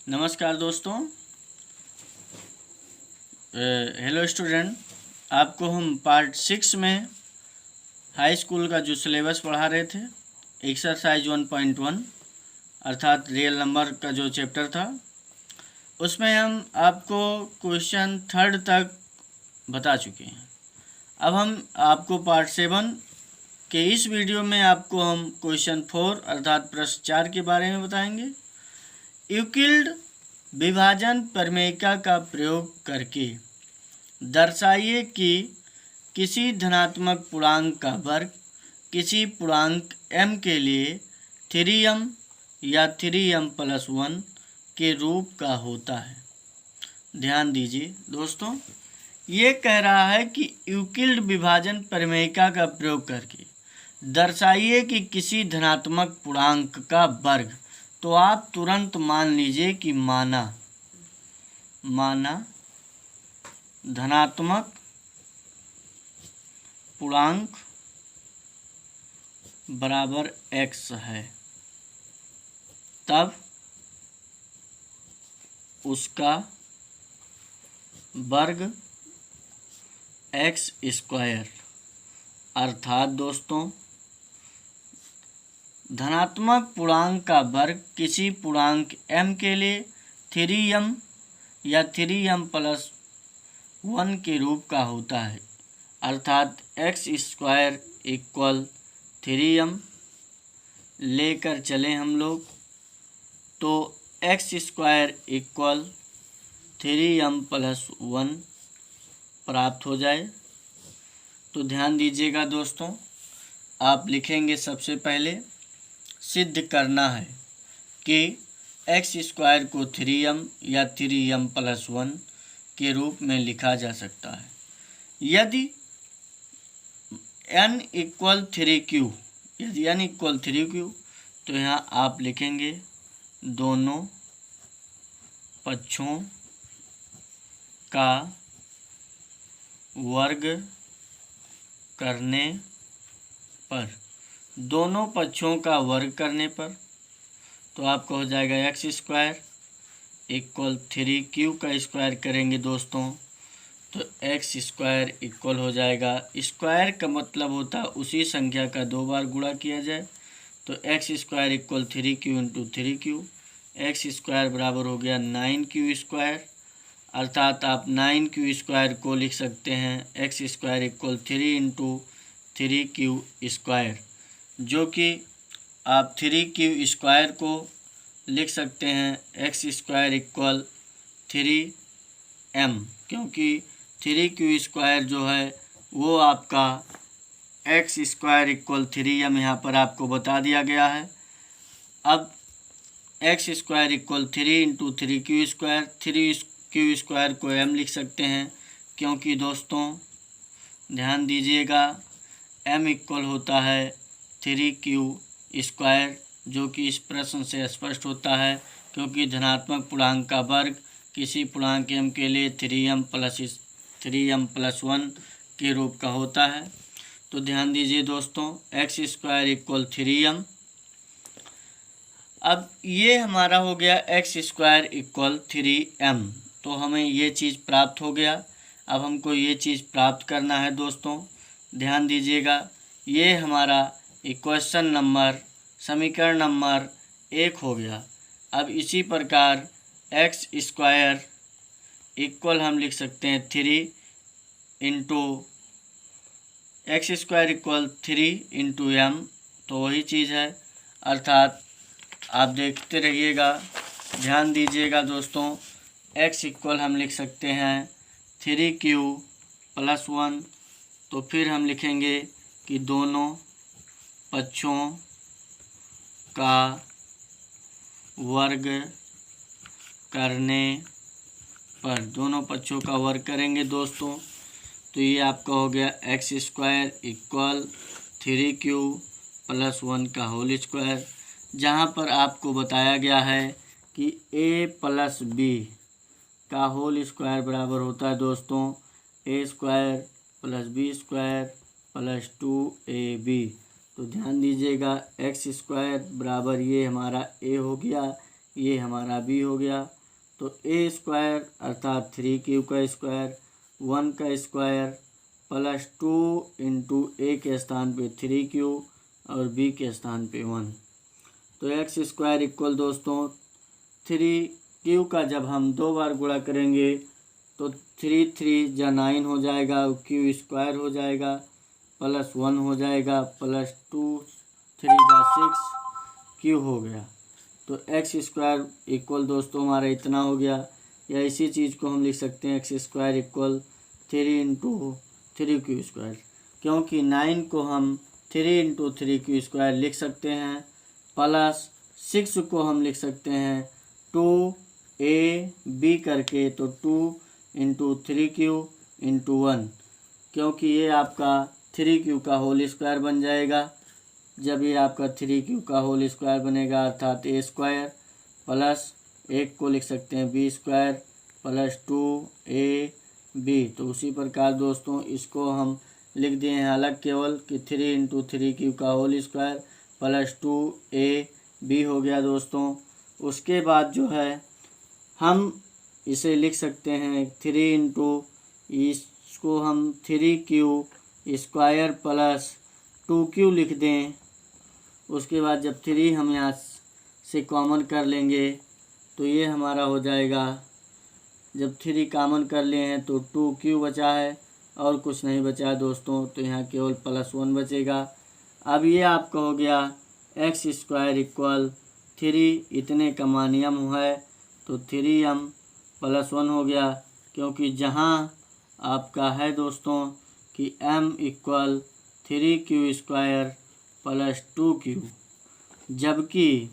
नमस्कार दोस्तों। Hello student, आपको हम पार्ट 6 में हाई स्कूल का जो सिलेबस पढ़ा रहे थे, एक्सरसाइज 1.1 अर्थात रियल नंबर का जो चैप्टर था, उसमें हम आपको क्वेश्चन 3 तक बता चुके हैं। अब हम आपको पार्ट 7 के इस वीडियो में आपको हम क्वेश्चन 4 अर्थात प्रश्न 4 के बारे में बताएंगे। यूक्लिड विभाजन प्रमेयिका का प्रयोग करके दर्शाइए कि किसी धनात्मक पूर्णांक का वर्ग किसी पूर्णांक m के लिए 3m या 3m+1 के रूप का होता है। ध्यान दीजिए दोस्तों, ये कह रहा है कि यूक्लिड विभाजन प्रमेयिका का प्रयोग करके दर्शाइए कि किसी धनात्मक पूर्णांक का वर्ग, तो आप तुरंत मान लीजिए कि माना धनात्मक पूर्णांक बराबर x है, तब उसका वर्ग x² अर्थात दोस्तों धनात्मक पूर्णांक का वर्ग किसी पूर्णांक m के लिए 3m या 3m+1 के रूप का होता है, अर्थात x² = 3m लेकर चलें हम लोग, तो x² = 3m+1 प्राप्त हो जाए। तो ध्यान दीजिएगा दोस्तों, आप लिखेंगे सबसे पहले सिद्ध करना है कि x² को 3m या 3m+1 के रूप में लिखा जा सकता है। यदि n = 3q, तो यहाँ आप लिखेंगे दोनों पक्षों का वर्ग करने पर, दोनों पक्षों का वर्ग करने पर, तो आपका हो जाएगा x² = 3q का स्क्वायर करेंगे दोस्तों, तो x² हो जाएगा, स्क्वायर का मतलब होता है उसी संख्या का 2 बार गुणा किया जाए, तो x² = 3q × 3q, x² बराबर हो गया 9q², अर्थात आप 9q² को लिख सकते हैं x² = 3 × 3q², जो कि आप 3q² को लिख सकते हैं x² = 3m, क्योंकि 3q² जो है वो आपका x² = 3m यहाँ पर आपको बता दिया गया है। अब x² = 3 × 3q², 3q² को m लिख सकते हैं, क्योंकि दोस्तों ध्यान दीजिएगा m = होता है 3q², जो कि इस प्रश्न से स्पष्ट होता है, क्योंकि धनात्मक पूर्णांक का वर्ग किसी पूर्णांक m के लिए 3m+1 के रूप का होता है। तो ध्यान दीजिए दोस्तों, x² = 3m। अब ये हमारा हो गया x² = 3m, तो हमें ये चीज़ प्राप्त हो गया। अब हमको ये चीज़ प्राप्त करना है दोस्तों, ध्यान दीजिएगा, ये हमारा इक्वेशन नंबर समीकरण नंबर 1 हो गया। अब इसी प्रकार x² = हम लिख सकते हैं 3 × x² = 3 × m, तो वही चीज़ है, अर्थात आप देखते रहिएगा, ध्यान दीजिएगा दोस्तों, x = हम लिख सकते हैं 3q+1, तो फिर हम लिखेंगे कि दोनों पक्षों का वर्ग करने पर, दोनों पक्षों का वर्ग करेंगे दोस्तों, तो ये आपका हो गया x² = 3q+1 का होल स्क्वायर, जहाँ पर आपको बताया गया है कि a + b का होल स्क्वायर बराबर होता है दोस्तों a² + b² + 2ab। तो ध्यान दीजिएगा x² बराबर ये हमारा a हो गया, ये हमारा बी हो गया। तो ए स्क्वायर अर्थात 3 क्यू का स्क्वायर 1 का स्क्वायर प्लस 2 इंटू ए के स्थान पे 3 क्यू और बी के स्थान पे 1। तो एक्स स्क्वायर इक्वल दोस्तों 3 क्यू का जब हम 2 बार गुणा करेंगे तो 3 जा 9 हो जाएगा, क्यू स्क्वायर हो जाएगा प्लस 1 हो जाएगा प्लस 2 3 जा 6 क्यू हो गया। तो एक्स स्क्वायर इक्वल दोस्तों हमारा इतना हो गया। या इसी चीज़ को हम लिख सकते हैं x square equal 3 into 3 Q square, क्योंकि 9 को हम 3 इंटू 3 क्यू स्क्वायर लिख सकते हैं प्लस 6 को हम लिख सकते हैं 2ab करके, तो 2 इंटू 3 क्यू इंटू 1, क्योंकि ये आपका 3 क्यू का होल स्क्वायर बन जाएगा। जब ये आपका 3 क्यू का होल स्क्वायर बनेगा अर्थात ए स्क्वायर प्लस 1 को लिख सकते हैं बी स्क्वायर प्लस 2ab। तो उसी प्रकार दोस्तों इसको हम लिख दिए हैं अलग केवल कि 3 इंटू 3 क्यू का होल स्क्वायर प्लस 2ab हो गया दोस्तों। उसके बाद जो है हम इसे लिख सकते हैं 3 इंटू, इसको हम 3 क्यू स्क्वायर प्लस 2 क्यू लिख दें। उसके बाद जब 3 हम यहाँ से कॉमन कर लेंगे तो ये हमारा हो जाएगा, जब 3 कॉमन कर लिए हैं तो 2 क्यू बचा है और कुछ नहीं बचा है दोस्तों, तो यहाँ केवल प्लस 1 बचेगा। अब ये आपका हो गया एक्स स्क्वायर इक्वल 3, इतने का मान m है तो 3m प्लस 1 हो गया, क्योंकि जहाँ आपका है दोस्तों कि m equal 3 Q square plus 2 Q, जबकि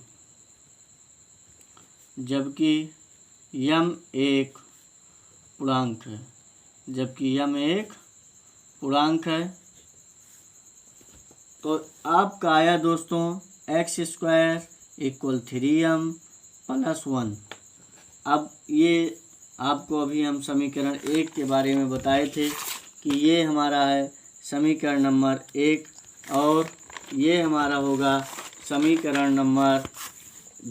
m एक पूर्णांक है, तो आपका आया दोस्तों x square equal 3m plus 1। अब ये आपको अभी हम समीकरण 1 के बारे में बताए थे कि ये हमारा है समीकरण नंबर 1 और ये हमारा होगा समीकरण नंबर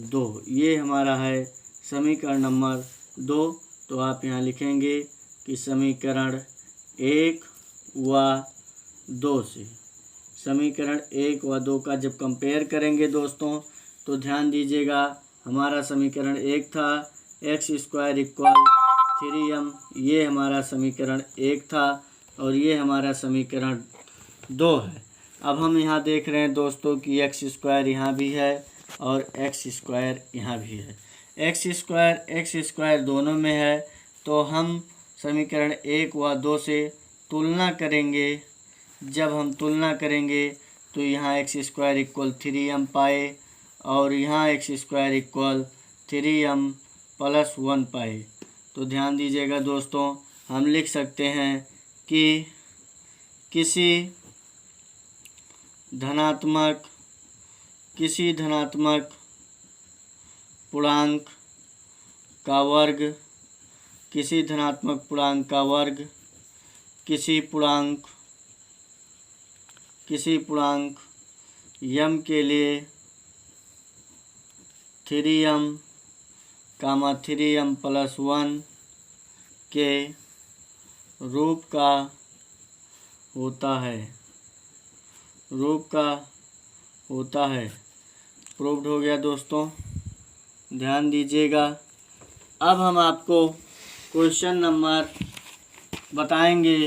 2। ये हमारा है समीकरण नंबर 2। तो आप यहाँ लिखेंगे कि समीकरण 1 व 2 से, समीकरण 1 व 2 का जब कंपेयर करेंगे दोस्तों तो ध्यान दीजिएगा, हमारा समीकरण 1 था एक्स स्क्वायर इक्वल 3m, ये हमारा समीकरण 1 था और ये हमारा समीकरण 2 है। अब हम यहाँ देख रहे हैं दोस्तों कि एक्स स्क्वायर यहाँ भी है और एक्स स्क्वायर यहाँ भी है। एक्स स्क्वायर दोनों में है, तो हम समीकरण 1 व 2 से तुलना करेंगे। जब हम तुलना करेंगे तो यहाँ एक्स स्क्वायर इक्वल 3m पाए और यहाँ x square equal 3m plus 1 पाए। तो ध्यान दीजिएगा दोस्तों, हम लिख सकते हैं कि किसी धनात्मक पूर्णांक का वर्ग, किसी पूर्णांक m के लिए 3m, 3m प्लस 1 के रूप का होता है। प्रूव्ड हो गया दोस्तों, ध्यान दीजिएगा। अब हम आपको क्वेश्चन नंबर बताएंगे